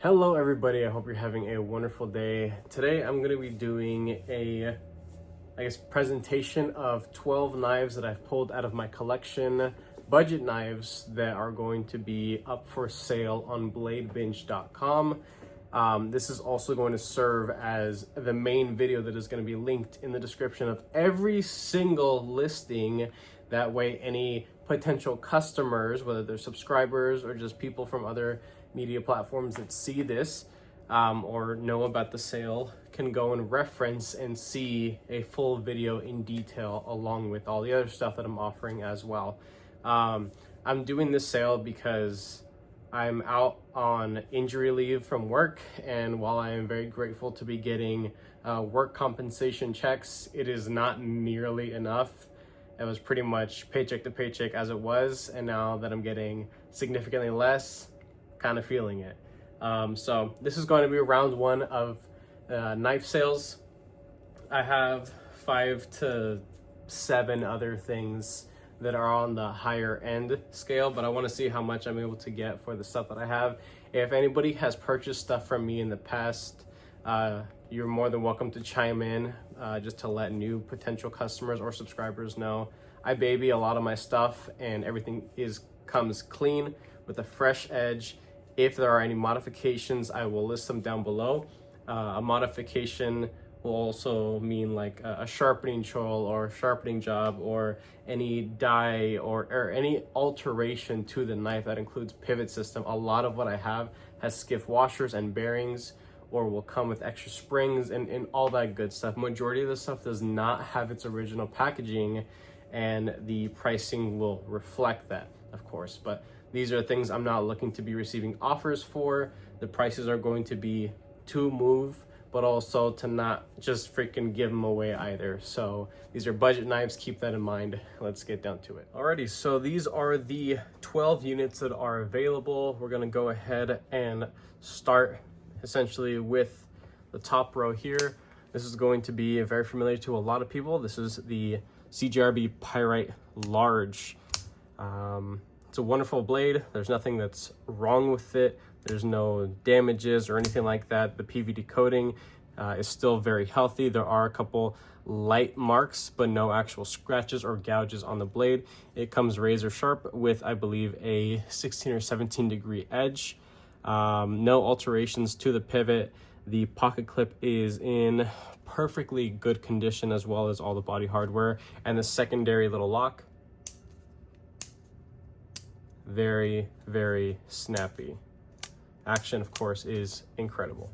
Hello everybody, I hope you're having a wonderful day. Today I'm going to be doing a, presentation of 12 knives that I've pulled out of my collection, budget knives that are going to be up for sale on bladebinge.com. This is also going to serve as the main video that is going to be linked in the description of every single listing. That way any potential customers, whether they're subscribers or just people from other media platforms that see this or know about the sale, can go and reference and see a full video in detail along with all the other stuff that I'm offering as well. I'm doing this sale because I'm out on injury leave from work, and while I am very grateful to be getting work compensation checks, it is not nearly enough. It was pretty much paycheck to paycheck as it was, and now that I'm getting significantly less, kind of feeling it. So this is going to be round one of knife sales. I have 5 to 7 other things that are on the higher end scale, but I want to see how much I'm able to get for the stuff that I have. If anybody has purchased stuff from me in the past, you're more than welcome to chime in, just to let new potential customers or subscribers know. I baby a lot of my stuff, and everything comes clean with a fresh edge. If there are any modifications, I will list them down below. A modification will also mean like a sharpening choil or sharpening job, or any die or any alteration to the knife that includes pivot system. A lot of what I have has skiff washers and bearings, or will come with extra springs and all that good stuff. Majority of the stuff does not have its original packaging, and the pricing will reflect that, of course. But these are things I'm not looking to be receiving offers for. The prices are going to be to move, but also to not just freaking give them away either. So these are budget knives, keep that in mind. Let's get down to it. Alrighty, so these are the 12 units that are available. We're gonna go ahead and start essentially with the top row here. This is going to be very familiar to a lot of people. This is the CGRB Pyrite Large. It's a wonderful blade. There's nothing that's wrong with it. There's no damages or anything like that. The PVD coating is still very healthy. There are a couple light marks, but no actual scratches or gouges on the blade. It comes razor sharp with, I believe, a 16 or 17 degree edge. No alterations to the pivot. The pocket clip is in perfectly good condition, as well as all the body hardware, and the secondary little lock, very, very snappy. Action, of course, is incredible.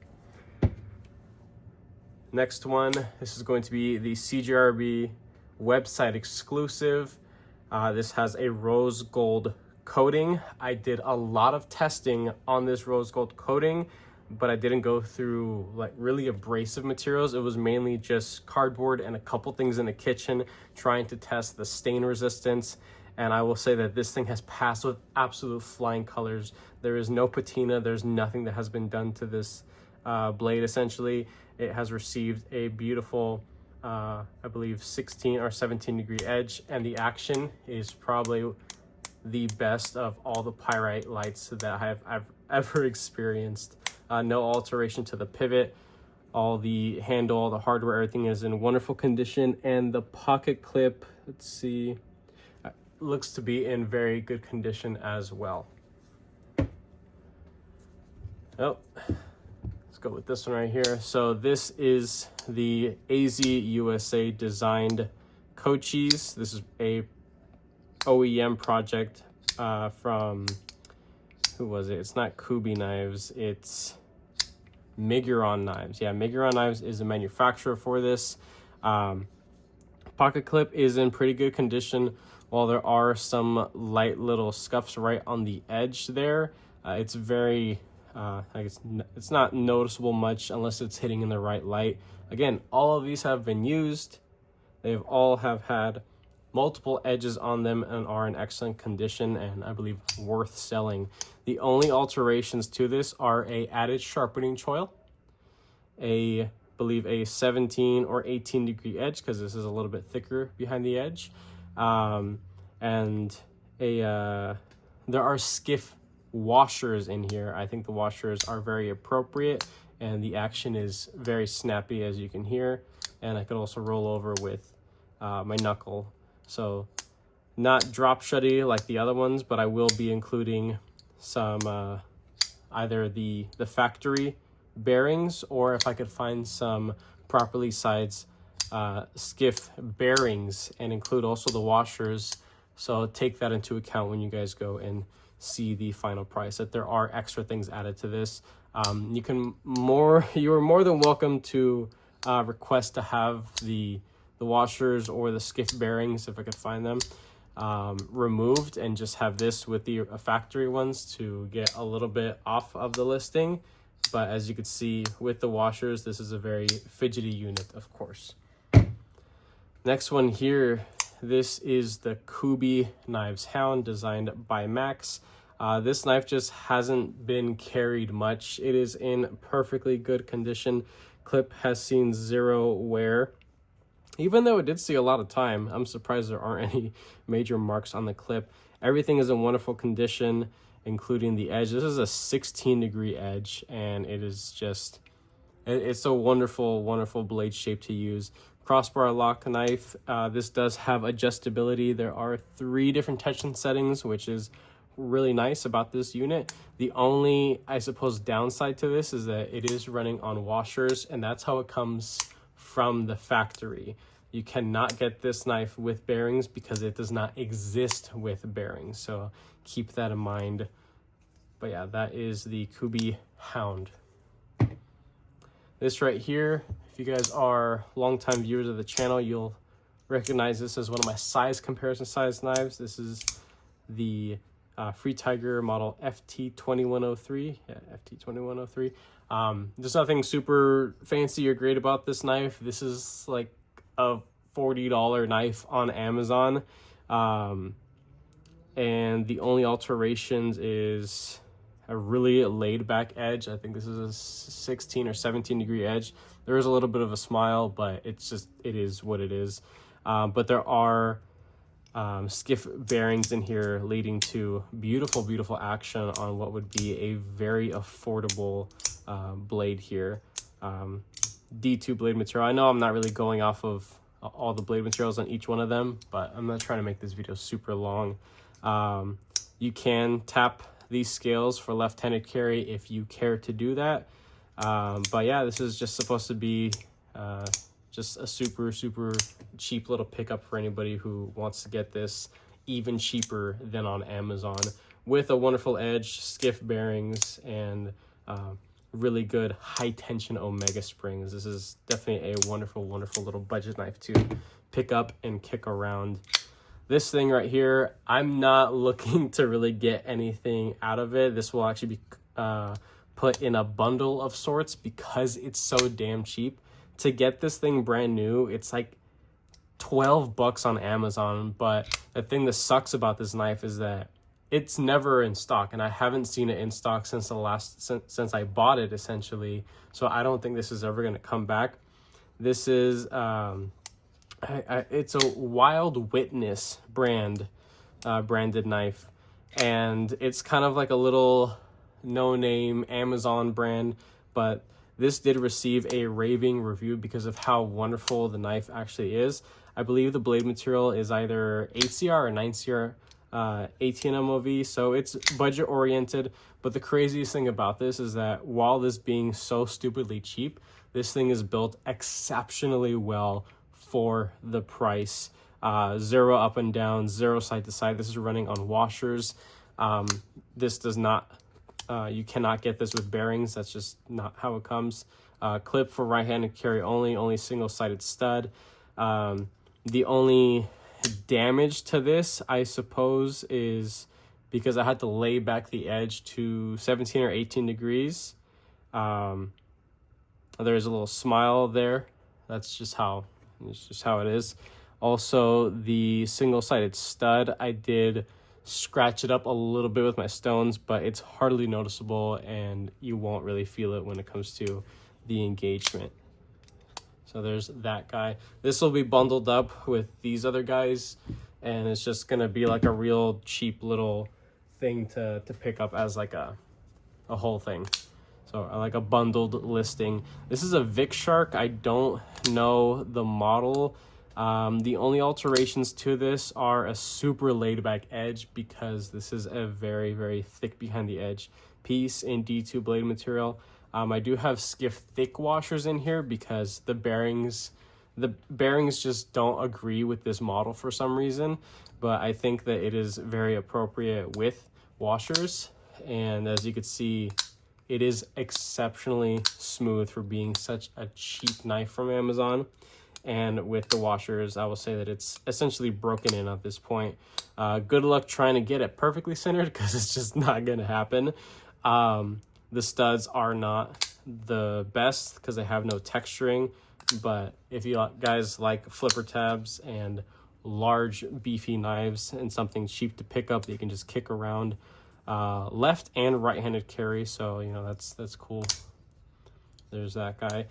Next one, this is going to be the CGRB website exclusive. This has a rose gold coating. I did a lot of testing on this rose gold coating, but I didn't go through like really abrasive materials. It was mainly just cardboard and a couple things in the kitchen trying to test the stain resistance. And I will say that this thing has passed with absolute flying colors. There is no patina. There's nothing that has been done to this blade. Essentially, it has received a beautiful, I believe, 16 or 17 degree edge, and the action is probably the best of all the pyrite lights that I've ever experienced. No alteration to the pivot. All the handle, all the hardware, everything is in wonderful condition. And the pocket clip, let's see, looks to be in very good condition as well. Oh, let's go with this one right here. So this is the AZ USA designed Cochise. This is a OEM project from, who was it? It's not Kubi Knives, it's Miguron Knives. Yeah, Miguron Knives is a manufacturer for this. Pocket clip is in pretty good condition. While there are some light little scuffs right on the edge there, it's very, it's not noticeable much unless it's hitting in the right light. Again, all of these have been used. They've all have had multiple edges on them and are in excellent condition, and I believe worth selling. The only alterations to this are a added sharpening choil, I believe a 17 or 18 degree edge, because this is a little bit thicker behind the edge, and there are skiff washers in here. I think the washers are very appropriate, and the action is very snappy, as you can hear. And I could also roll over with my knuckle. So not drop shutty like the other ones, but I will be including some either the factory bearings, or if I could find some properly sized skiff bearings, and include also the washers. So take that into account when you guys go and see the final price, that there are extra things added to this. You are more than welcome to request to have the washers or the skiff bearings, if I could find them, removed, and just have this with the factory ones to get a little bit off of the listing. But as you can see with the washers, this is a very fidgety unit, of course. Next one here, this is the Kubey Knives Hound, designed by Max. This knife just hasn't been carried much. It is in perfectly good condition. Clip has seen zero wear. Even though it did see a lot of time, I'm surprised there aren't any major marks on the clip. Everything is in wonderful condition, including the edge. This is a 16-degree edge, and it is just, it's a wonderful, wonderful blade shape to use. Crossbar lock knife. This does have adjustability. There are 3 different tension settings, which is really nice about this unit. The only, I suppose, downside to this is that it is running on washers, and that's how it comes from the factory. You cannot get this knife with bearings because it does not exist with bearings, so keep that in mind. But yeah, that is the Kubey Hound. This right here, if you guys are longtime viewers of the channel, you'll recognize this as one of my size comparison size knives. This is the Free Tiger model FT2103. Yeah, FT2103. There's nothing super fancy or great about this knife. This is like a $40 knife on Amazon. And the only alterations is a really laid back edge. I think this is a 16 or 17 degree edge. There is a little bit of a smile, but it is what it is. But there are skiff bearings in here, leading to beautiful, beautiful action on what would be a very affordable blade here. D2 blade material. I know I'm not really going off of all the blade materials on each one of them, but I'm not trying to make this video super long. You can tap these scales for left-handed carry if you care to do that. But yeah, this is just supposed to be just a super, super cheap little pickup for anybody who wants to get this even cheaper than on Amazon, with a wonderful edge, skiff bearings, and really good high tension Omega springs. This is definitely a wonderful, wonderful little budget knife to pick up and kick around. This thing right here, I'm not looking to really get anything out of it. This will actually be put in a bundle of sorts because it's so damn cheap. To get this thing brand new, it's like $12 on Amazon. But the thing that sucks about this knife is that it's never in stock, and I haven't seen it in stock since since I bought it, essentially. So I don't think this is ever going to come back. This is it's a Wild Witness branded knife, and it's kind of like a little no-name Amazon brand, but this did receive a raving review because of how wonderful the knife actually is. I believe the blade material is either 8CR or 9CR 18 MOV, so it's budget oriented. But the craziest thing about this is that while this being so stupidly cheap, this thing is built exceptionally well for the price. 0 up and down, 0 side to side. This is running on washers. This does not, you cannot get this with bearings. That's just not how it comes. Clip for right-handed carry only single-sided stud. The only damage to this, I suppose, is because I had to lay back the edge to 17 or 18 degrees. There's a little smile there. That's just how it is. Also, the single-sided stud, I did scratch it up a little bit with my stones, but it's hardly noticeable, and you won't really feel it when it comes to the engagement. So there's that guy. This will be bundled up with these other guys, and it's just gonna be like a real cheap little thing to pick up as like a whole thing. So like a bundled listing. This is a Vic Shark. I don't know the model. The only alterations to this are a super laid back edge, because this is a very, very thick behind the edge piece in D2 blade material. I do have skiff thick washers in here because the bearings just don't agree with this model for some reason, but I think that it is very appropriate with washers. And as you can see, it is exceptionally smooth for being such a cheap knife from Amazon. And with the washers, I will say that it's essentially broken in at this point. Good luck trying to get it perfectly centered, because it's just not going to happen. The studs are not the best because they have no texturing, but if you guys like flipper tabs and large beefy knives and something cheap to pick up that you can just kick around, left and right-handed carry, so you know that's cool. There's that guy.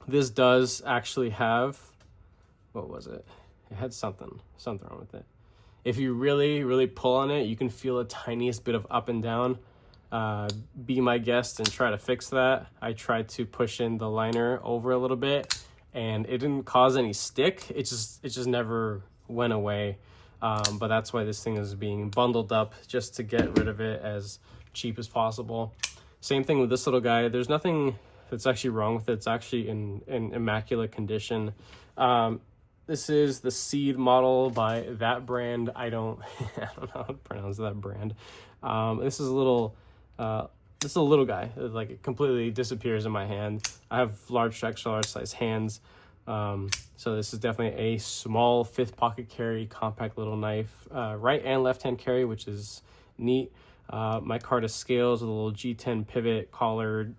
This does actually have, what was it? It had something wrong with it. If you really pull on it, you can feel the tiniest bit of up and down. Be my guest and try to fix that. I tried to push in the liner over a little bit, and it didn't cause any stick. It just never went away. But that's why this thing is being bundled up, just to get rid of it as cheap as possible. Same thing with this little guy. There's nothing that's actually wrong with it. It's actually in immaculate condition. This is the Seed model by that brand. I don't know how to pronounce that brand. This is a little guy. Like, it completely disappears in my hand. I have extra large size hands. So this is definitely a small 5th pocket carry, compact little knife, right and left hand carry, which is neat. Micarta scales with a little G10 pivot collar,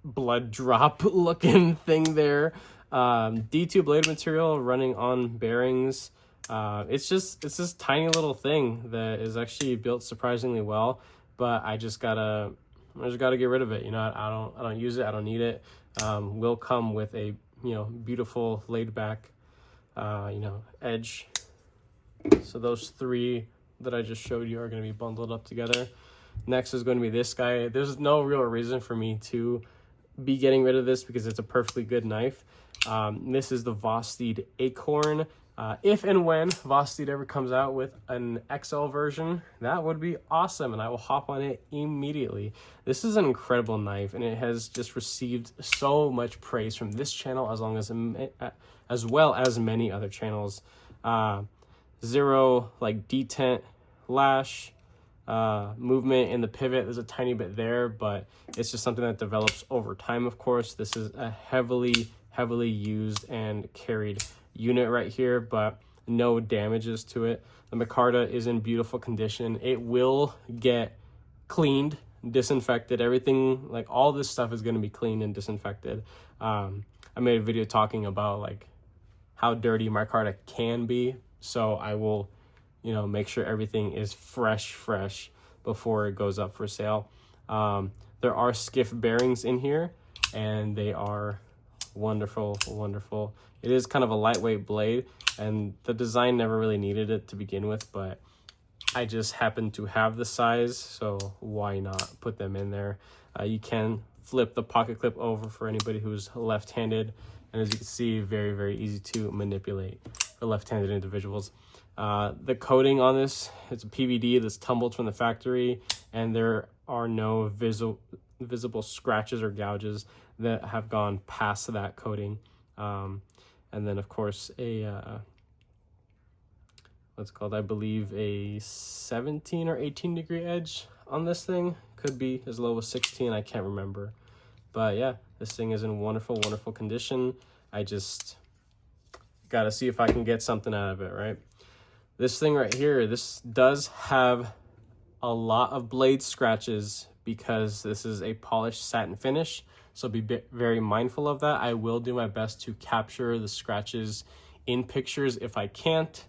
blood drop looking thing there. D2 blade material running on bearings. It's this tiny little thing that is actually built surprisingly well, but I just gotta get rid of it. You know, I don't use it. I don't need it. Will come with a, you know, beautiful laid back, you know, edge. So those 3 that I just showed you are going to be bundled up together. Next is going to be this guy. There's no real reason for me to be getting rid of this because it's a perfectly good knife. This is the Vosteed Acorn. If and when Vosteed ever comes out with an XL version, that would be awesome, and I will hop on it immediately. This is an incredible knife, and it has just received so much praise from this channel, as well as many other channels. Zero like detent lash movement in the pivot. There's a tiny bit there, but it's just something that develops over time. Of course, this is a heavily used and carried unit right here, but no damages to it. The micarta is in beautiful condition. It will get cleaned, disinfected. Everything, like all this stuff, is going to be cleaned and disinfected. I made a video talking about like how dirty micarta can be, so I will, you know, make sure everything is fresh before it goes up for sale. There are skiff bearings in here, and they are wonderful. It is kind of a lightweight blade, and the design never really needed it to begin with, but I just happen to have the size, so why not put them in there? You can flip the pocket clip over for anybody who's left-handed, and as you can see, very easy to manipulate for left-handed individuals. The coating on this, it's a PVD that's tumbled from the factory, and there are no visible scratches or gouges that have gone past that coating. And then of course what's called, I believe, a 17 or 18 degree edge on this thing. Could be as low as 16, I can't remember. But yeah, this thing is in wonderful condition. I just gotta see if I can get something out of it, right? This thing right here, this does have a lot of blade scratches because this is a polished satin finish, so be very mindful of that. I will do my best to capture the scratches in pictures. If I can't,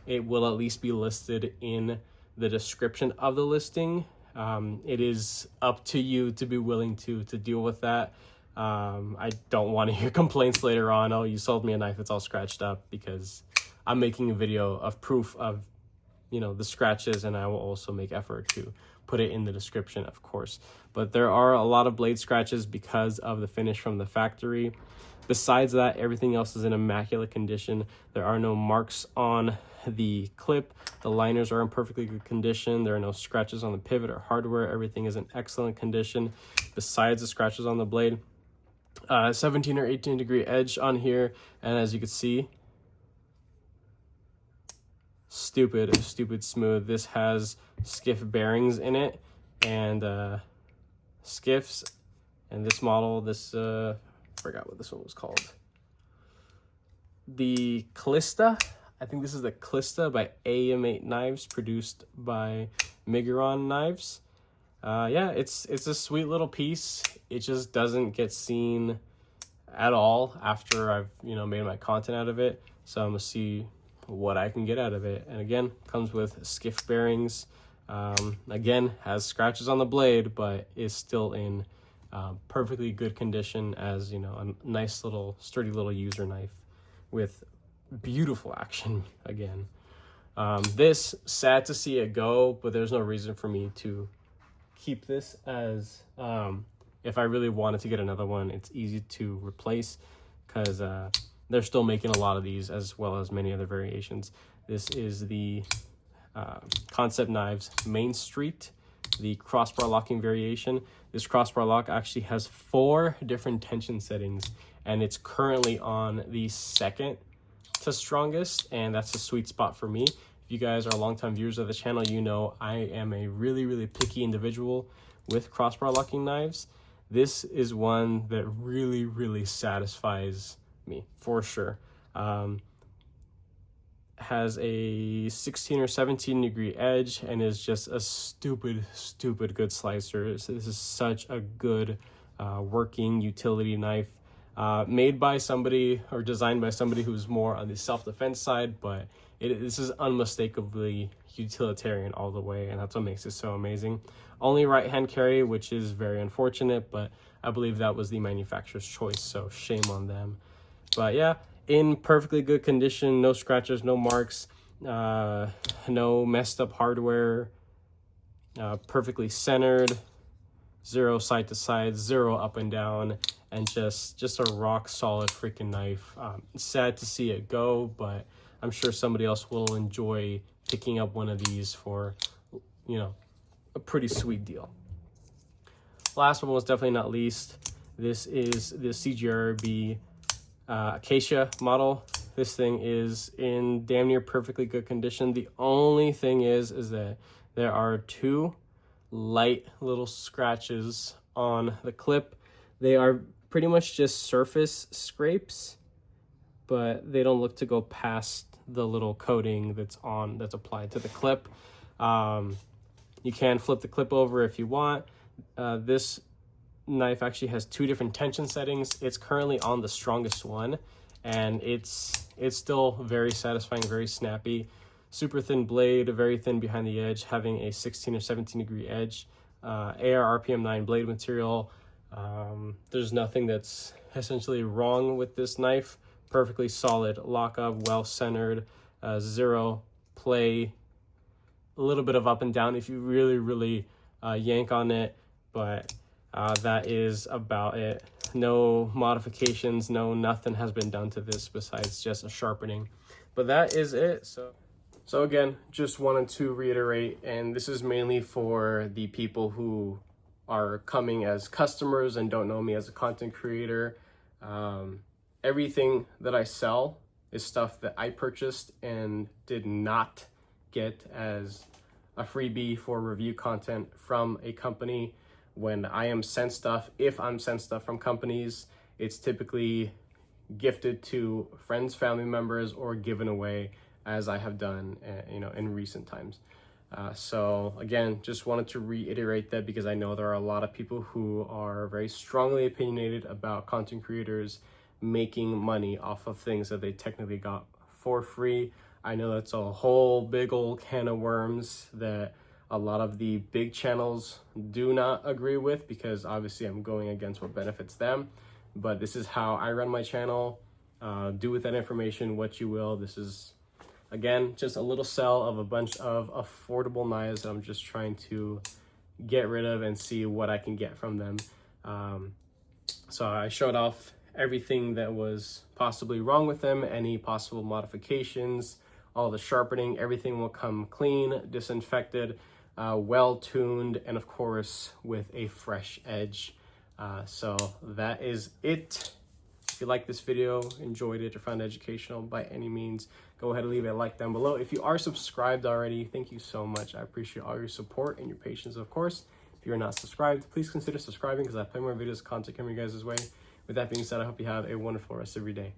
it will at least be listed in the description of the listing. It is up to you to be willing to deal with that. I don't want to hear complaints later on, oh, you sold me a knife that's all scratched up, because I'm making a video of proof of you know, the scratches, and I will also make effort to put it in the description, of course. But there are a lot of blade scratches because of the finish from the factory. Besides that, everything else is in immaculate condition. There are no marks on the clip. The liners are in perfectly good condition. There are no scratches on the pivot or hardware. Everything is in excellent condition besides the scratches on the blade. 17 or 18 degree edge on here, and as you can see, stupid smooth. This has skiff bearings in it, and skiffs, and this model, this forgot what this one was called, the Calista. I think this is the Calista by AM8 Knives, produced by Miguron Knives. Yeah, it's a sweet little piece. It just doesn't get seen at all after I've, you know, made my content out of it. So I'm gonna see what I can get out of it. And again, comes with skiff bearings. Again, has scratches on the blade, but is still in perfectly good condition as, you know, a nice little sturdy little user knife with beautiful action again. This, sad to see it go, but there's no reason for me to keep this, as if I really wanted to get another one, it's easy to replace, because they're still making a lot of these, as well as many other variations. This is the Concept Knives Main Street, the crossbar locking variation. This crossbar lock actually has 4 different tension settings, and it's currently on the second to strongest, and that's a sweet spot for me. If you guys are longtime viewers of the channel, you know I am a really picky individual with crossbar locking knives. This is one that really satisfies me, for sure. Has a 16 or 17 degree edge and is just a stupid good slicer. So this is such a good working utility knife, made by somebody or designed by somebody who's more on the self-defense side, but this is unmistakably utilitarian all the way, and that's what makes it so amazing. Only right hand carry, which is very unfortunate, but I believe that was the manufacturer's choice, so shame on them. But yeah, in perfectly good condition, no scratches, no marks, no messed up hardware, perfectly centered, 0 side to side, 0 up and down, and just a rock solid freaking knife. Sad to see it go, but I'm sure somebody else will enjoy picking up one of these for, you know, a pretty sweet deal. Last one was definitely not least. This is the CGRB Acacia model. This thing is in damn near perfectly good condition. The only thing is that there are 2 light little scratches on the clip. They are pretty much just surface scrapes, but they don't look to go past the little coating that's applied to the clip. You can flip the clip over if you want. This knife actually has 2 different tension settings. It's currently on the strongest one, and it's still very satisfying, very snappy. Super thin blade, very thin behind the edge, having a 16 or 17 degree edge. AR RPM 9 blade material. There's nothing that's essentially wrong with this knife. Perfectly solid lockup, well centered, 0 play, a little bit of up and down if you really yank on it, but that is about it. No modifications, nothing has been done to this besides just a sharpening, but that is it. So again, just wanted to reiterate, and this is mainly for the people who are coming as customers and don't know me as a content creator. Everything that I sell is stuff that I purchased and did not get as a freebie for review content from a company. When I am sent stuff, if I'm sent stuff from companies, it's typically gifted to friends, family members, or given away, as I have done, you know, in recent times. So again, just wanted to reiterate that, because I know there are a lot of people who are very strongly opinionated about content creators making money off of things that they technically got for free. I know that's a whole big old can of worms that a lot of the big channels do not agree with, because obviously I'm going against what benefits them. But this is how I run my channel. Do with that information what you will. This is Again, just a little sell of a bunch of affordable knives that I'm just trying to get rid of and see what I can get from them. So I showed off everything that was possibly wrong with them, any possible modifications, all the sharpening, everything will come clean, disinfected, well tuned, and of course with a fresh edge. So that is it. If you like this video, enjoyed it, or found it educational by any means, go ahead and leave a like down below. If you are subscribed already, thank you so much. I appreciate all your support and your patience, of course. If you're not subscribed, please consider subscribing because I have plenty more videos, content coming your guys' way. With that being said, I hope you have a wonderful rest of your day.